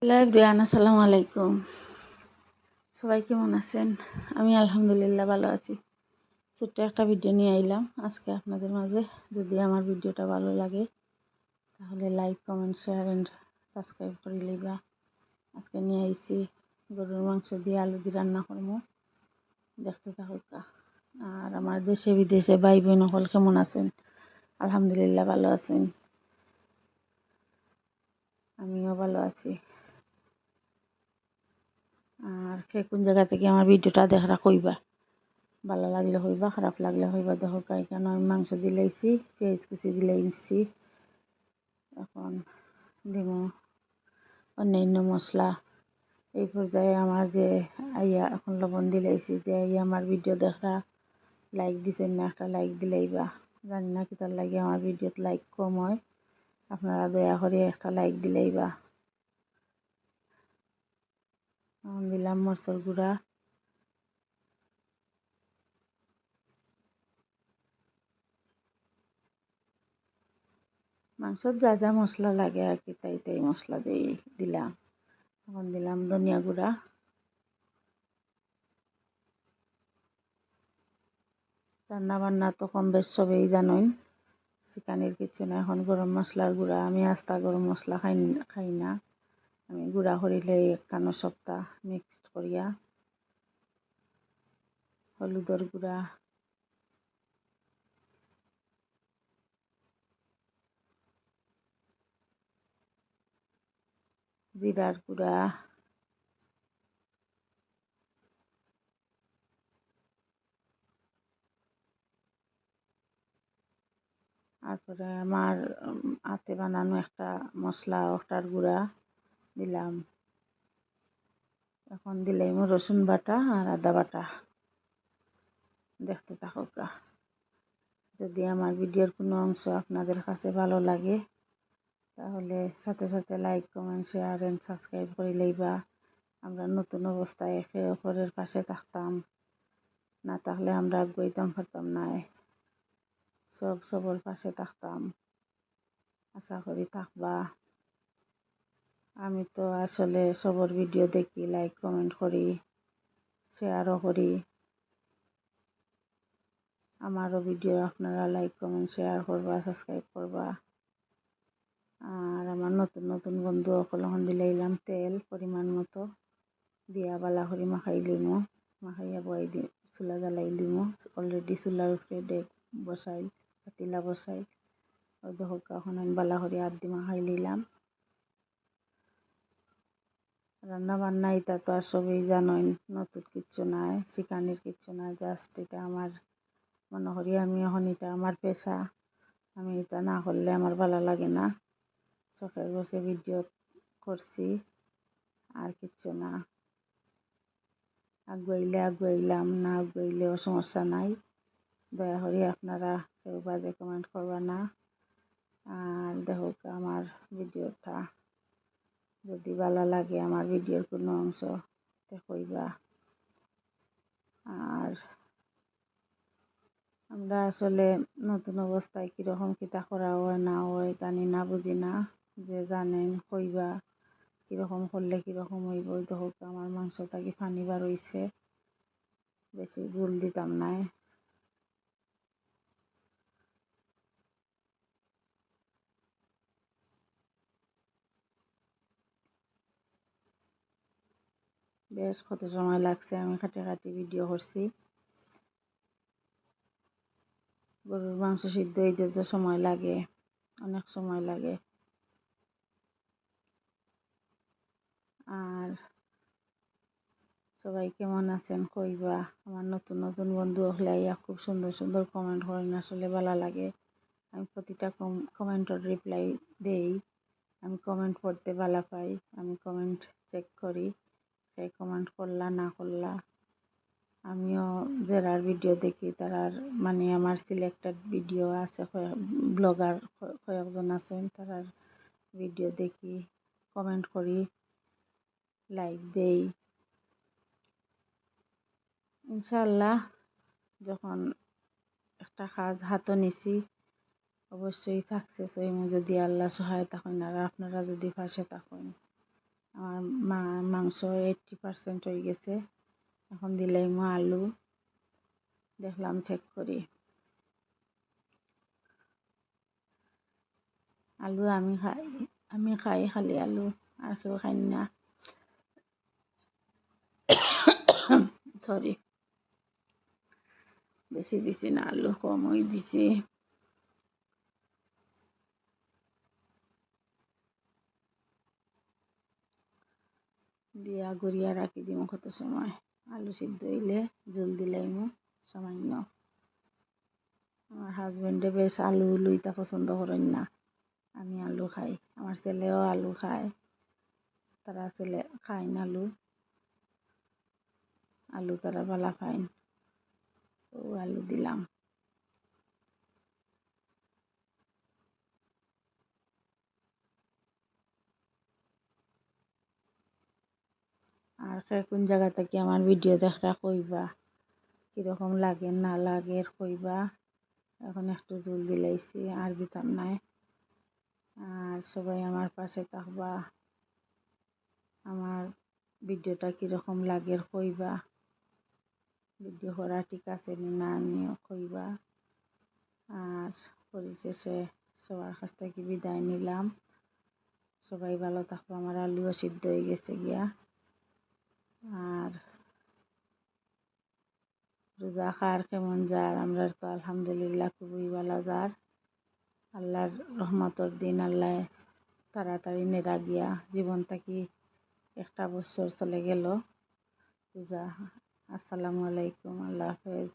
Hello everyone, আসসালামু আলাইকুম। সবাই কেমন আছেন? আমি আলহামদুলিল্লাহ ভালো আছি। ছোট্ট একটা ভিডিও নিয়ে আইলাম আজকে আপনাদের মাঝে। যদি আমার ভিডিওটা ভালো লাগে তাহলে like, comment, share and subscribe করে লইবা। আজকে নিয়ে আইছি গরুর মাংস দিয়ে আলু দিয়ে রান্না করবো, দেখতে থাকুকা। আর আমার দেশে বিদেশে ভাই বোন সকল কেমন আছেন? আলহামদুলিল্লাহ ভালো আছেন, আমিও ভালো আছি। আর কে কোন জায়গা থেকে আমার ভিডিওটা দেখা কইবা, ভালো লাগলে হইবা, খারাপ লাগলে হইবা। দেখো কেন আমি মাংস দিলাইছি, পেঁয়াজ কুচি দিলাইছি। এখন দিব অন্যান্য মশলা। এই পর্যায়ে আমার যে আইয়া এখন লবণ দিলাইছি, যে আইয়া আমার ভিডিও দেখা লাইক দিছেন না, একটা লাইক দিলাইবা। জানি না কিতার লাগে আমার ভিডিওত লাইক কম হয়, আপনারা দয়া করে একটা লাইক দিলাইবা। দিলাম মরচর গুঁড়া, মাংসত যা যা মশলা লাগে আর কি তাই তাই মশলা দিলাম। এখন দিলাম ধনিয়া গুঁড়া। রান্না বান্না তো কম বেশ সবেই জানেন, শিকানির কিছু না। এখন গরম মশলার গুঁড়া, আমি আস্তা গরম মশলা খাই না, আমি গুঁড়া করিলে একখানো সপ্তাহ মিক্সড করিয়া। হলুদের গুঁড়া, জিরার গুঁড়া, তারপরে আমার হাতে বানানো একটা মশলা, ওটার গুঁড়া দিলাম। এখন দিলাম রসুন বাটা আর আদা বাটা। দেখতে থাকুকা। যদি আমার ভিডিওর কোনো অংশ আপনাদের কাছে ভালো লাগে তাহলে সাথে সাথে like, comment, share and subscribe করে লইবা। আমরা নতুন অবস্থায় একে অপরের পাশে থাকতাম, না তাহলে আমরা আগাইতাম পারতাম না। সবার পাশে থাকতাম, আশা করি থাকবা। আমি তো আসলে সবার ভিডিও দেখি, লাইক কমেন্ট করি, শেয়ারও করি। আমারও ভিডিও আপনারা লাইক কমেন্ট শেয়ার করবা, সাবস্ক্রাইব করবা। আর আমার নতুন নতুন বন্ধু সকলখন দিলাইলাম তেল পরিমাণ মতো দিয়া বালা করে মাখাই লিমো। মাখাইয়া বয়াই দিই, চুলা জ্বালাই দিমো। অলরেডি চুলার উপরে ডেক বসাই, পাতিলা বসাই। ওই দেখো এখন আমি বালা করে হাত দিয়ে মাখাই নিলাম। রান্না বান্না এটা তো আর সবই জানেন, নতুন কিচ্ছু নাই, শিকানির কিচ্ছু নাই। জাস্ট এটা আমার মনে করি, আমি এখন এটা আমার পেশা। আমি এটা না করলে আমার ভালো লাগে না। শখের বসে ভিডিও করছি, আর কিচ্ছু না। আগুয়াইলাম, না আগুয়াইলেও সমস্যা নাই। দয়া করে আপনারা কেউ বাজে কমেন্ট করবা না। আর দেখো আমার ভিডিওটা যদি ভালো লাগে, আমার ভিডিওর কোনো অংশ কইবা। আর আমরা আসলে নতুন অবস্থায় কীরকম কিতা করা হয় না হয় জানি না, বুঝি না। যে জানেন কইবা কীরকম করলে কীরকম হইব। দেখো আমার মাংসটা কি পানি বার হইছে, বেশি ঝোল দিতাম নাই। বেশ কত সময় লাগছে, আমি কাটি ভিডিও করছি। গরুর মাংস সিদ্ধ হইতে যে সময় লাগে, অনেক সময় লাগে। আর সবাই কেমন আছেন কইবা। আমার নতুন নতুন বন্ধু হলে খুব সুন্দর সুন্দর কমেন্ট করেন, আসলে ভালো লাগে। আমি প্রতিটা কমেন্টের রিপ্লাই দেই। আমি কমেন্ট পড়তে ভালো পাই, আমি কমেন্ট চেক করি, সে কমেন্ট করলা না করলা। আমিও যারার ভিডিও দেখি তারার মানে আমার সিলেক্টেড ভিডিও আছে, ব্লগার কয়েকজন আছেন, তারার ভিডিও দেখি, কমেন্ট করি, লাইক দেই। ইনশাআল্লাহ যখন একটা কাজ হাতে নিছি অবশ্যই সাকসেস হইম, যদি আল্লাহ সহায়তা করেন আর আপনারা যদি পাশে থাকেন। আমার মাংস 80% হয়ে গেছে। এখন দিলাম আলু, দেখলাম চেক করি। আলু আমি খাই খালি আলু, আর কেউ খাই না। সরি, বেশি দিছি না, আলু কমই দিছি। দিয়া গড়িয়া রাখি দিম কত সময়। আলু সিদ্ধ হইলে জল দিলাম সামান্য। আমার হাজবেন্ডে বেশ আলু লইতা পছন্দ করেন না, আমি আলু খাই। আমার ছেলেও আলু খায়, তারা ছেলে খায় না আলু, আলু তারা বালা খায়। তো আলু দিলাম। আর কোন জায়গা থেকে আমার ভিডিও দেখা কইবা, কীরকম লাগে না লাগে কইবা। এখন একটু জল দিলাইছি, আর দিতাম নাই। আর সবাই আমার পাশে থাকবা, আমার ভিডিওটা কীরকম লাগে কইবা, ভিডিও করা ঠিক আছে না আমিও কইবা। আর পরিশেষে সবার কাছ থেকে বিদায় নিলাম। সবাই ভালো থাকবো। আমার আলুও সিদ্ধ হয়ে গেছে গিয়া। আর রোজা খার কেমন যার, আমরা তো আলহামদুলিল্লাহ খুবই ভালো যার। আল্লাহর রহমতর দিন, আল্লাহ তাড়াতাড়ি নেড়া গিয়া জীবন থাকি 1টা বছর চলে গেল রোজা। আসসালামু আলাইকুম, আল্লাহ হাফেজ।